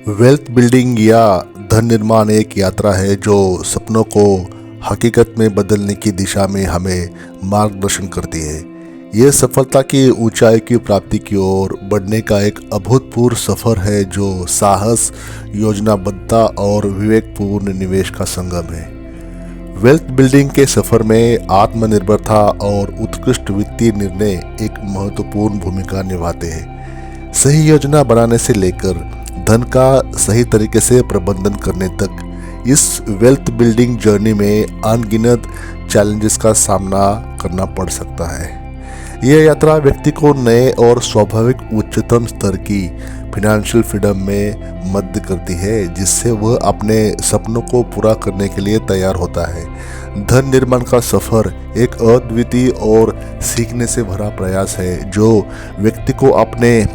Wealth building या धन निर्माण एक यात्रा है जो सपनों को हकीकत में बदलने की दिशा में हमें मार्गदर्शन करती है। यह सफलता की ऊंचाई की प्राप्ति की ओर बढ़ने का एक अभूतपूर्व सफर है जो साहस, योजनाबद्धता और विवेकपूर्ण निवेश का संगम है। वेल्थ बिल्डिंग के सफर में आत्मनिर्भरता और उत्कृष्ट वित्तीय निर्णय एक महत्वपूर्ण भूमिका निभाते हैं। सही योजना बनाने से लेकर धन का सही तरीके से प्रबंधन करने तक इस वेल्थ बिल्डिंग जर्नी में अनगिनत चैलेंजेस का सामना करना पड़ सकता है। यह यात्रा व्यक्ति को नए और स्वाभाविक उच्चतम स्तर की फाइनेंशियल फ्रीडम में मदद करती है, जिससे वह अपने सपनों को पूरा करने के लिए तैयार होता है। धन निर्माण का सफर एक अद्वितीय और सीखने से भरा प्रयास है जो व्यक्ति को अपने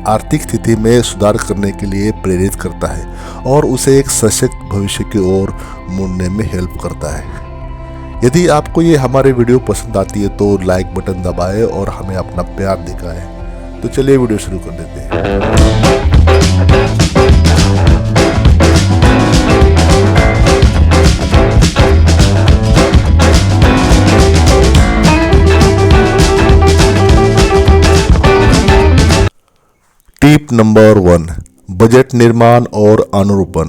आर्थिक स्थिति में सुधार करने के लिए प्रेरित करता है और उसे एक सशक्त भविष्य की ओर मुड़ने में हेल्प करता है। यदि आपको ये हमारे वीडियो पसंद आती है तो लाइक बटन दबाएं और हमें अपना प्यार दिखाएं। तो चलिए वीडियो शुरू कर देते हैं। टिप नंबर 1, बजट निर्माण और अनुरूपण।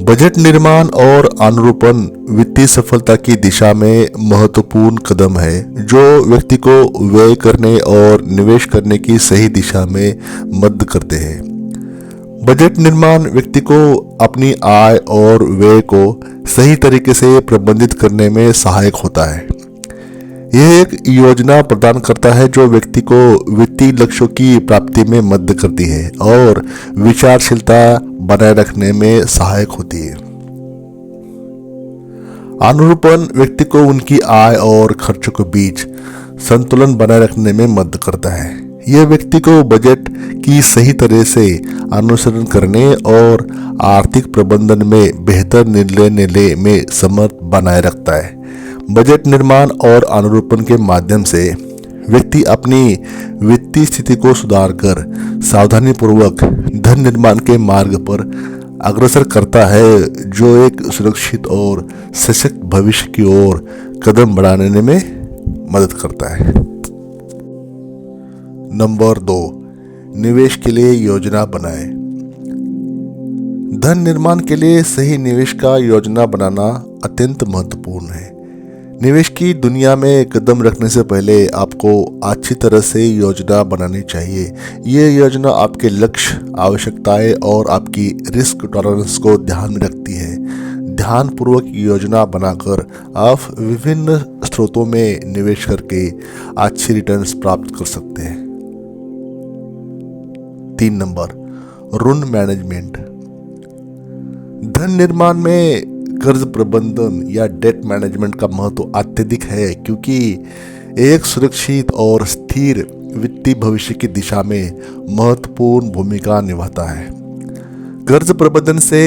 बजट निर्माण और अनुरूपण वित्तीय सफलता की दिशा में महत्वपूर्ण कदम है जो व्यक्ति को व्यय करने और निवेश करने की सही दिशा में मदद करते हैं। बजट निर्माण व्यक्ति को अपनी आय और व्यय को सही तरीके से प्रबंधित करने में सहायक होता है। यह एक योजना प्रदान करता है जो व्यक्ति को वित्तीय लक्ष्यों की प्राप्ति में मदद करती है और विचारशीलता बनाए रखने में सहायक होती है। अनुरूपण व्यक्ति को उनकी आय और खर्चों के बीच संतुलन बनाए रखने में मदद करता है। यह व्यक्ति को बजट की सही तरह से अनुसरण करने और आर्थिक प्रबंधन में बेहतर निर्णय लेने में समर्थ बनाए रखता है। बजट निर्माण और अनुरूपण के माध्यम से व्यक्ति अपनी वित्तीय स्थिति को सुधारकर सावधानीपूर्वक धन निर्माण के मार्ग पर अग्रसर करता है जो एक सुरक्षित और सशक्त भविष्य की ओर कदम बढ़ाने में मदद करता है। नंबर 2, निवेश के लिए योजना बनाएं। धन निर्माण के लिए सही निवेश का योजना बनाना अत्यंत महत्वपूर्ण है। निवेश की दुनिया में कदम रखने से पहले आपको अच्छी तरह से योजना बनानी चाहिए। ये योजना आपके लक्ष्य, आवश्यकताएं और आपकी रिस्क टॉलरेंस को ध्यान में रखती है। ध्यानपूर्वक योजना बनाकर आप विभिन्न स्रोतों में निवेश करके अच्छी रिटर्न्स प्राप्त कर सकते हैं। 3 नंबर, ऋण मैनेजमेंट। धन निर्माण में कर्ज प्रबंधन या डेट मैनेजमेंट का महत्व अत्यधिक है क्योंकि एक सुरक्षित और स्थिर वित्तीय भविष्य की दिशा में महत्वपूर्ण भूमिका निभाता है। कर्ज प्रबंधन से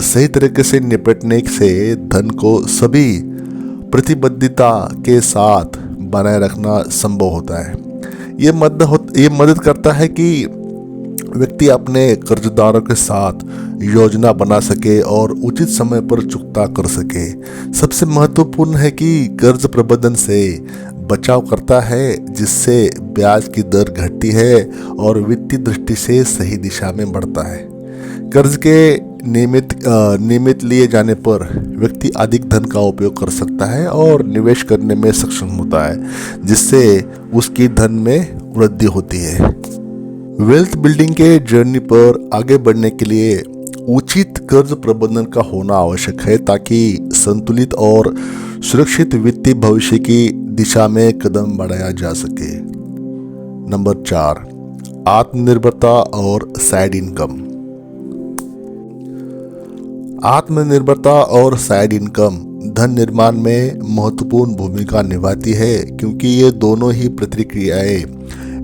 सही तरीके से निपटने से धन को सभी प्रतिबद्धता के साथ बनाए रखना संभव होता है। ये मदद करता है कि व्यक्ति अपने कर्जदारों के साथ योजना बना सके और उचित समय पर चुकता कर सके। सबसे महत्वपूर्ण है कि कर्ज प्रबंधन से बचाव करता है जिससे ब्याज की दर घटती है और वित्तीय दृष्टि से सही दिशा में बढ़ता है। कर्ज के नियमित लिए जाने पर व्यक्ति अधिक धन का उपयोग कर सकता है और निवेश करने में सक्षम होता है जिससे उसकी धन में वृद्धि होती है। वेल्थ बिल्डिंग के जर्नी पर आगे बढ़ने के लिए उचित कर्ज प्रबंधन का होना आवश्यक है ताकि संतुलित और सुरक्षित वित्तीय भविष्य की दिशा में कदम बढ़ाया जा सके। नंबर 4, आत्मनिर्भरता और साइड इनकम। आत्मनिर्भरता और साइड इनकम धन निर्माण में महत्वपूर्ण भूमिका निभाती है क्योंकि ये दोनों ही प्रतिक्रियाएं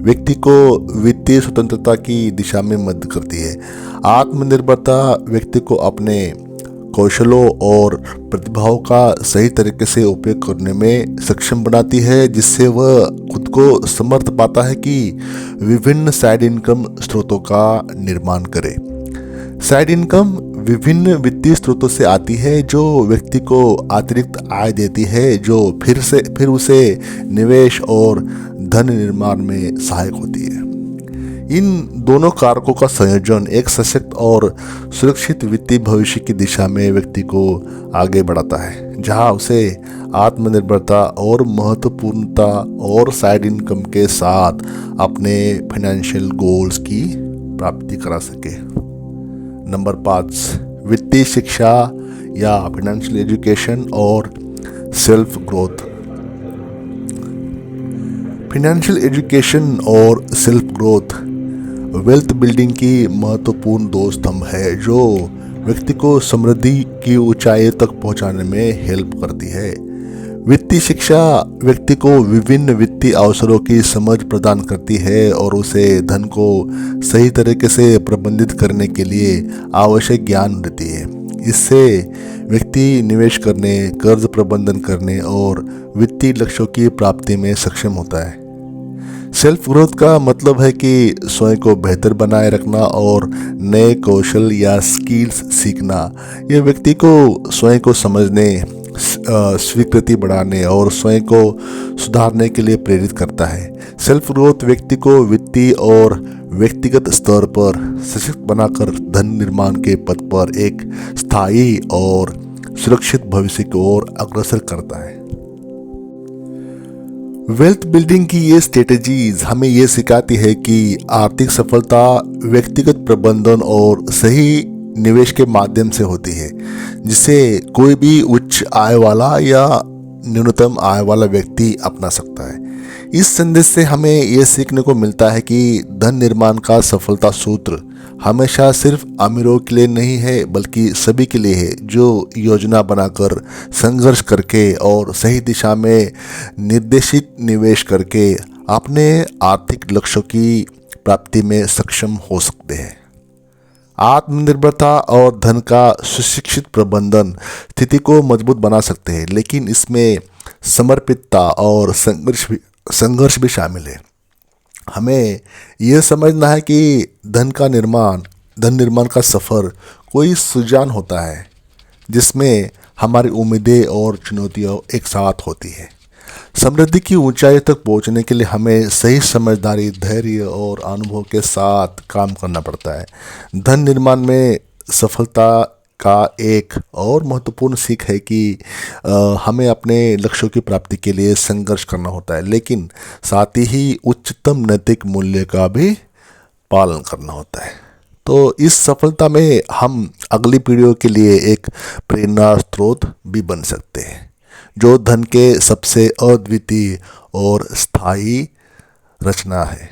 व्यक्ति को वित्तीय स्वतंत्रता की दिशा में मदद करती है। आत्मनिर्भरता व्यक्ति को अपने कौशलों और प्रतिभाओं का सही तरीके से उपयोग करने में सक्षम बनाती है, जिससे वह खुद को समर्थ पाता है कि विभिन्न साइड इनकम स्रोतों का निर्माण करे। साइड इनकम विभिन्न वित्तीय स्रोतों से आती है जो व्यक्ति को अतिरिक्त आय देती है, जो फिर उसे निवेश और धन निर्माण में सहायक होती है। इन दोनों कारकों का संयोजन एक सशक्त और सुरक्षित वित्तीय भविष्य की दिशा में व्यक्ति को आगे बढ़ाता है, जहां उसे आत्मनिर्भरता और महत्वपूर्णता और साइड इनकम के साथ अपने फाइनेंशियल गोल्स की प्राप्ति करा सके। नंबर 5, वित्तीय शिक्षा या फाइनेंशियल एजुकेशन और सेल्फ ग्रोथ। फाइनेंशियल एजुकेशन और सेल्फ ग्रोथ वेल्थ बिल्डिंग की महत्वपूर्ण दो स्तंभ है जो व्यक्ति को समृद्धि की ऊंचाई तक पहुंचाने में हेल्प करती है। वित्तीय शिक्षा व्यक्ति को विभिन्न वित्तीय अवसरों की समझ प्रदान करती है और उसे धन को सही तरीके से प्रबंधित करने के लिए आवश्यक ज्ञान देती है। इससे व्यक्ति निवेश करने, कर्ज प्रबंधन करने और वित्तीय लक्ष्यों की प्राप्ति में सक्षम होता है। सेल्फ ग्रोथ का मतलब है कि स्वयं को बेहतर बनाए रखना और नए कौशल या स्किल्स सीखना। यह व्यक्ति को स्वयं को समझने, स्वीकृति बढ़ाने और स्वयं को सुधारने के लिए प्रेरित करता है। सेल्फ ग्रोथ व्यक्ति को वित्तीय और व्यक्तिगत स्तर पर सशक्त बनाकर धन निर्माण के पथ पर एक स्थायी और सुरक्षित भविष्य की ओर अग्रसर करता है। वेल्थ बिल्डिंग की ये स्ट्रेटेजीज हमें ये सिखाती है कि आर्थिक सफलता व्यक्तिगत प्रबंधन और सही निवेश के माध्यम से होती है, जिसे कोई भी उच्च आय वाला या न्यूनतम आय वाला व्यक्ति अपना सकता है। इस संदेश से हमें यह सीखने को मिलता है कि धन निर्माण का सफलता सूत्र हमेशा सिर्फ अमीरों के लिए नहीं है, बल्कि सभी के लिए है जो योजना बनाकर, संघर्ष करके और सही दिशा में निर्देशित निवेश करके अपने आर्थिक लक्ष्यों की प्राप्ति में सक्षम हो सकते हैं। आत्मनिर्भरता और धन का सुशिक्षित प्रबंधन स्थिति को मजबूत बना सकते हैं, लेकिन इसमें समर्पितता और संघर्ष भी शामिल है। हमें यह समझना है कि धन निर्माण का सफ़र कोई सुजान होता है जिसमें हमारी उम्मीदें और चुनौतियां एक साथ होती है। समृद्धि की ऊंचाई तक पहुंचने के लिए हमें सही समझदारी, धैर्य और अनुभव के साथ काम करना पड़ता है। धन निर्माण में सफलता का एक और महत्वपूर्ण सीख है कि हमें अपने लक्ष्यों की प्राप्ति के लिए संघर्ष करना होता है, लेकिन साथ ही उच्चतम नैतिक मूल्य का भी पालन करना होता है। तो इस सफलता में हम अगली पीढ़ियों के लिए एक प्रेरणा स्रोत भी बन सकते हैं, जो धन के सबसे अद्वितीय और स्थायी रचना है।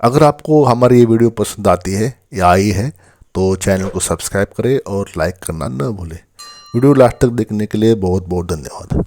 अगर आपको हमारी ये वीडियो पसंद आती है या आई है तो चैनल को सब्सक्राइब करें और लाइक करना न भूलें। वीडियो लास्ट तक देखने के लिए बहुत बहुत धन्यवाद।